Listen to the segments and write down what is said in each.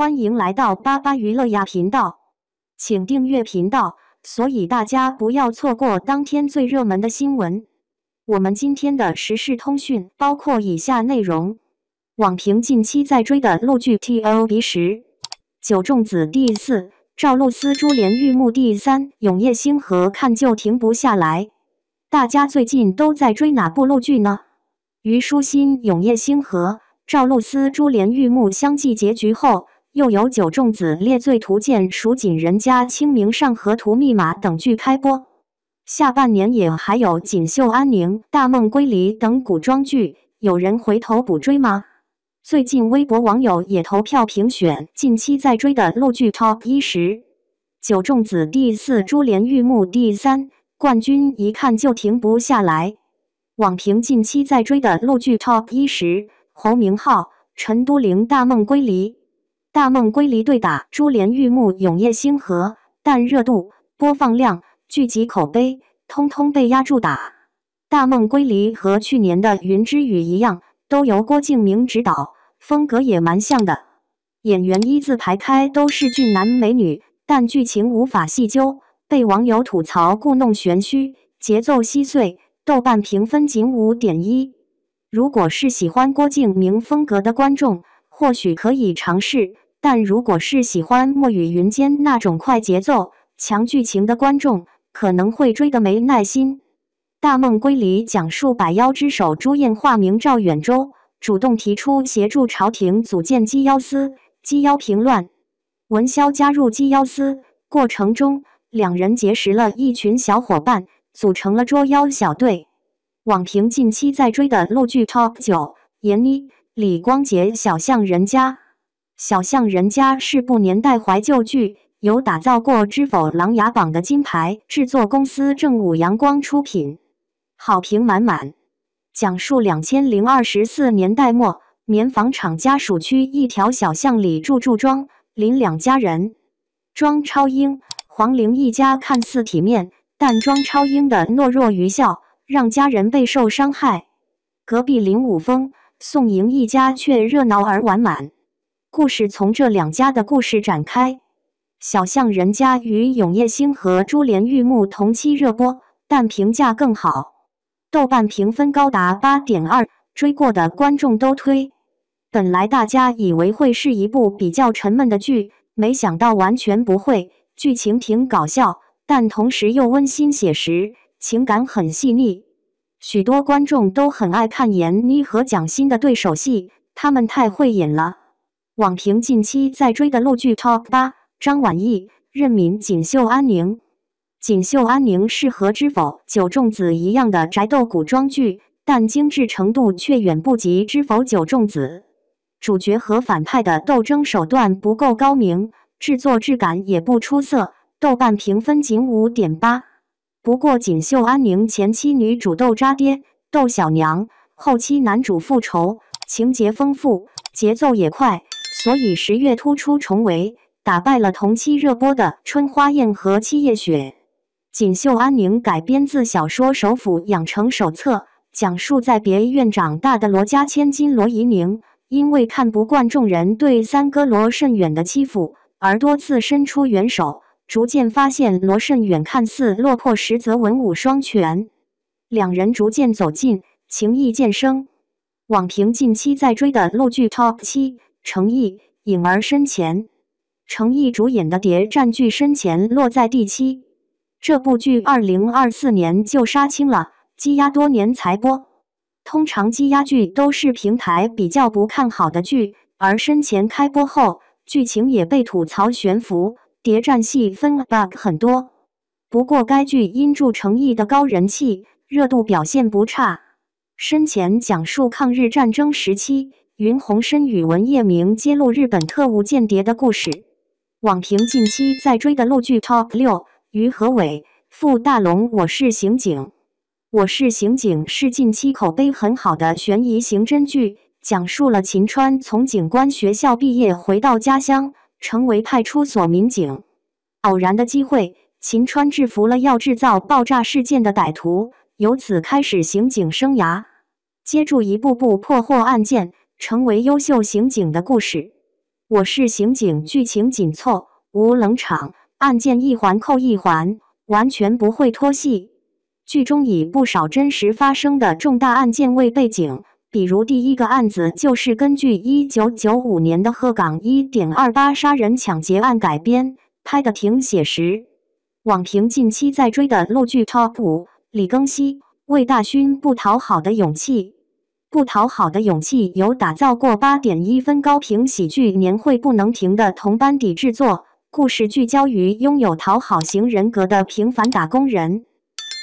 欢迎来到巴巴娱乐呀频道，请订阅频道，所以大家不要错过当天最热门的新闻。我们今天的时事通讯包括以下内容：网评近期在追的陆剧 TOB10，九重子第4，赵露思珠帘玉幕第3，永夜星河看就停不下来。大家最近都在追哪部陆剧呢？虞书欣永夜星河，赵露思珠帘玉幕相继结局后，又有九重子猎罪图鉴、蜀锦人家、清明上河图密码等剧开播。下半年也还有锦绣安宁、大梦归离等古装剧，有人回头补追吗？最近微博网友也投票评选近期在追的陆剧 Top 10，九重子第4，珠帘玉幕第3，冠军一看就停不下来。网评近期在追的陆剧 Top 10，侯明昊、陈都灵大梦归离。大梦归离对打珠帘玉幕永夜星河，但热度、播放量、剧集口碑通通被压住打。大梦归离和去年的云之羽一样，都由郭敬明执导，风格也蛮像的。演员一字排开都是俊男美女，但剧情无法细究，被网友吐槽故弄玄虚，节奏稀碎，豆瓣评分仅5.1。如果是喜欢郭敬明风格的观众，或许可以尝试，但如果是喜欢墨雨云间那种快节奏、强剧情的观众，可能会追得没耐心。大梦归离讲述百妖之首朱燕化名赵远洲，主动提出协助朝廷组建鸡妖司，鸡妖平乱。文霄加入鸡妖司过程中，两人结识了一群小伙伴，组成了捉妖小队。网评近期在追的陆剧 Top 9，闫妮、李光洁小巷人家。小巷人家是部年代怀旧剧，由打造过《知否》琅琊榜的金牌制作公司正午阳光出品，好评满满。讲述2024年代末，棉纺厂家属区一条小巷里住庄、林两家人。庄超英、黄玲一家看似体面，但庄超英的懦弱愚孝让家人备受伤害。隔壁林武峰、宋莹一家却热闹而完满。故事从这两家的故事展开。小巷人家与永夜星河珠帘玉幕同期热播，但评价更好，豆瓣评分高达8.2，追过的观众都推。本来大家以为会是一部比较沉闷的剧，没想到完全不会，剧情挺搞笑，但同时又温馨写实，情感很细腻。许多观众都很爱看闫妮和蒋欣的对手戏，他们太会演了。网评近期在追的陆剧 Top 8，张晚意、任敏锦绣安宁。锦绣安宁是和知否、九重子一样的宅斗古装剧，但精致程度却远不及知否、九重子。主角和反派的斗争手段不够高明，制作质感也不出色，豆瓣评分仅5.8。不过锦绣安宁前期女主斗渣爹、斗小娘，后期男主复仇，情节丰富，节奏也快，所以10月突出重围，打败了同期热播的《春花宴》和《七夜雪》。锦绣安宁改编自小说《首府养成手册》，讲述在别院长大的罗家千金罗怡宁，因为看不惯众人对三哥罗慎远的欺负，而多次伸出援手，逐渐发现罗慎远看似落魄，实则文武双全。两人逐渐走近，情谊渐生。网评近期在追的陆剧 Top 7，程毅、颖儿深潜。程毅主演的谍战剧《深潜》落在第7。这部剧2024年就杀青了，积压多年才播。通常积压剧都是平台比较不看好的剧，而《深潜》开播后，剧情也被吐槽悬浮，谍战戏份 bug 很多。不过该剧因助程毅的高人气，热度表现不差。《深潜》讲述抗日战争时期，云鸿深与文业明揭露日本特务间谍的故事。网评近期在追的陆剧 Top 6，于和伟、傅大龙我是刑警。我是刑警是近期口碑很好的悬疑刑侦剧，讲述了秦川从警官学校毕业回到家乡，成为派出所民警。偶然的机会，秦川制服了要制造爆炸事件的歹徒，由此开始刑警生涯，接住一步步破获案件，成为优秀刑警的故事。我是刑警，剧情紧凑，无冷场，案件一环扣一环，完全不会拖戏。剧中以不少真实发生的重大案件为背景，比如第一个案子就是根据1995年的鹤岗 1.28 杀人抢劫案改编，拍得挺写实。网评近期在追的陆剧 Top 5，李庚希、魏大勋不讨好的勇气。不讨好的勇气由打造过8.1分高评喜剧年会不能停的同班底制作，故事聚焦于拥有讨好型人格的平凡打工人。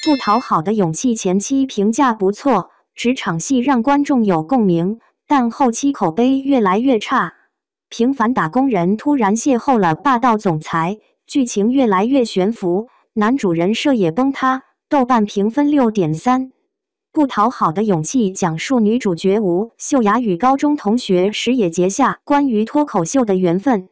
不讨好的勇气前期评价不错，职场戏让观众有共鸣，但后期口碑越来越差。平凡打工人突然邂逅了霸道总裁，剧情越来越悬浮，男主人设也崩塌，豆瓣评分 6.3。不讨好的勇气讲述女主角吴秀雅与高中同学时也结下关于脱口秀的缘分。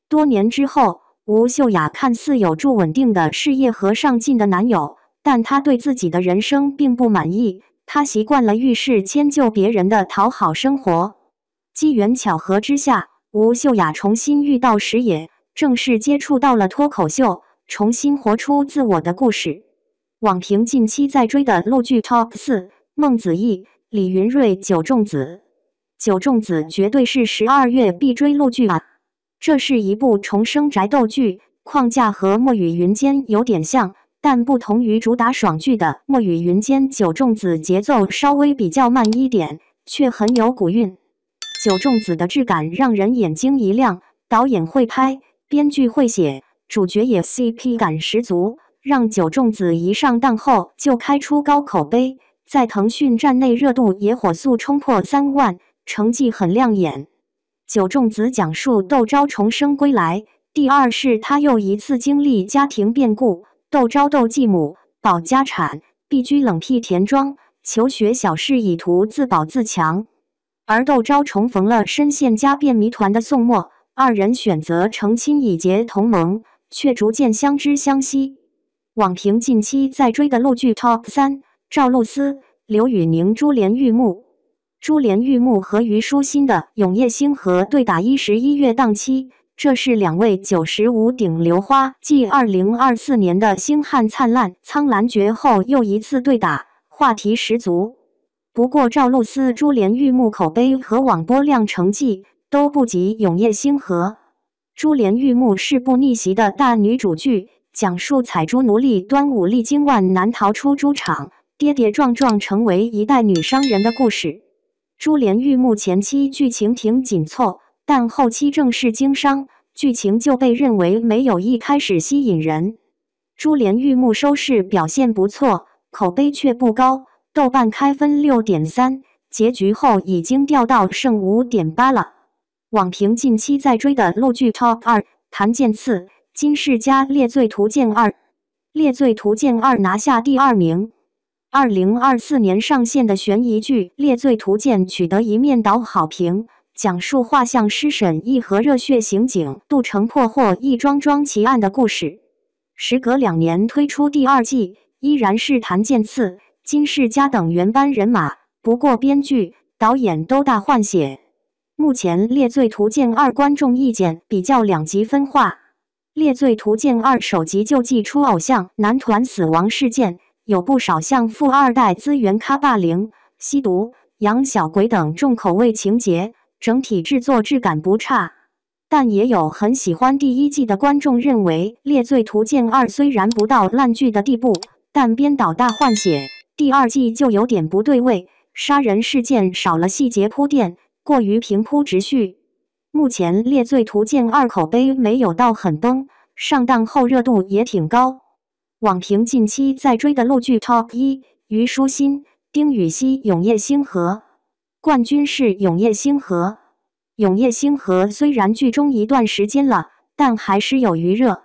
多年之后，吴秀雅看似有住稳定的事业和上进的男友，但她对自己的人生并不满意。她习惯了遇事迁就别人的讨好生活。机缘巧合之下，吴秀雅重新遇到时也，正式接触到了脱口秀，重新活出自我的故事。网评近期在追的陆剧 Top 4，孟子义、李云瑞、九重子。九重子绝对是12月必追陆剧啊！这是一部重生宅斗剧，框架和《墨雨云间》有点像，但不同于主打爽剧的《墨雨云间》，九重子节奏稍微比较慢一点，却很有古韵。九重子的质感让人眼睛一亮，导演会拍，编剧会写，主角也 CP 感十足。让九重子一上档后就开出高口碑，在腾讯站内热度也火速冲破3万，成绩很亮眼。九重子讲述窦钊重生归来，第二是他又一次经历家庭变故，窦钊斗继母，保家产，避居冷僻田庄，求学小事以图自保自强。而窦钊重逢了深陷家变谜团的宋墨，二人选择成亲以结同盟，却逐渐相知相惜。网评近期在追的陆剧 Top 3，赵露思、刘宇宁、珠帘玉幕。珠帘玉幕和虞书欣的《永夜星河》对打11月档期，这是两位95顶流花继2024年的星汉灿烂、苍兰诀后又一次对打，话题十足。不过赵露思珠帘玉幕口碑和网播量成绩都不及《永夜星河》。珠帘玉幕是部逆袭的大女主剧，讲述采珠奴隶端午历经万难逃出猪场，跌跌撞撞成为一代女商人的故事。珠帘玉幕前期剧情挺紧凑，但后期正式经商，剧情就被认为没有一开始吸引人。珠帘玉幕收视表现不错，口碑却不高，豆瓣开分 6.3， 结局后已经掉到剩 5.8 了。网评近期在追的陆剧 Top 2，谭健次、金世佳列罪图鉴2。列罪图鉴2拿下第2名。2024年上线的悬疑剧《列罪图鉴》取得一面倒好评，讲述画像师审议和热血刑警杜成破获一桩桩奇案的故事。时隔2年推出第2季，依然是谭健次、金世佳等原班人马，不过编剧、导演都大换血。目前《列罪图鉴2》观众意见比较两极分化。《列罪图鉴2》首集就祭出偶像男团死亡事件，有不少像富二代资源咖霸凌、吸毒、养小鬼等重口味情节，整体制作质感不差。但也有很喜欢第1季的观众认为，《列罪图鉴2》虽然不到烂剧的地步，但编导大换血，第2季就有点不对味，杀人事件少了细节铺垫，过于平铺直叙。目前《列罪图鉴2》口碑没有到很崩，上档后热度也挺高。网评近期在追的陆剧 Top 1，虞书欣、丁禹兮《永夜星河》。冠军是《永夜星河》。《永夜星河》虽然剧中一段时间了，但还是有余热。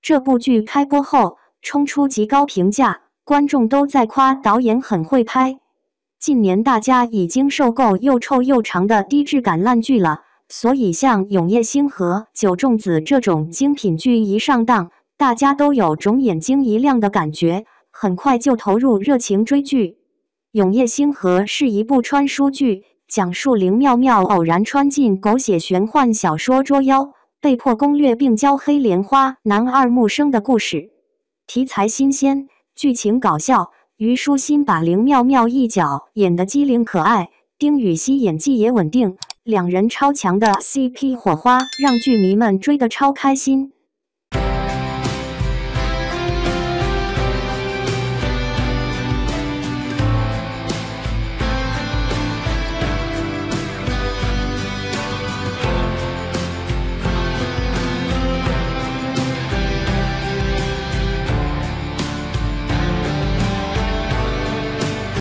这部剧开播后冲出极高评价，观众都在夸导演很会拍。近年大家已经受够又臭又长的低质感烂剧了，所以像《永夜星河》、九重子这种精品剧一上档，大家都有种眼睛一亮的感觉，很快就投入热情追剧。《永夜星河》是一部穿书剧，讲述林妙妙偶然穿进狗血玄幻小说《捉妖》，被迫攻略并教黑莲花男二木生的故事。题材新鲜，剧情搞笑，虞书欣把林妙妙一角演得机灵可爱，丁禹兮演技也稳定，两人超强的 CP 火花让剧迷们追得超开心。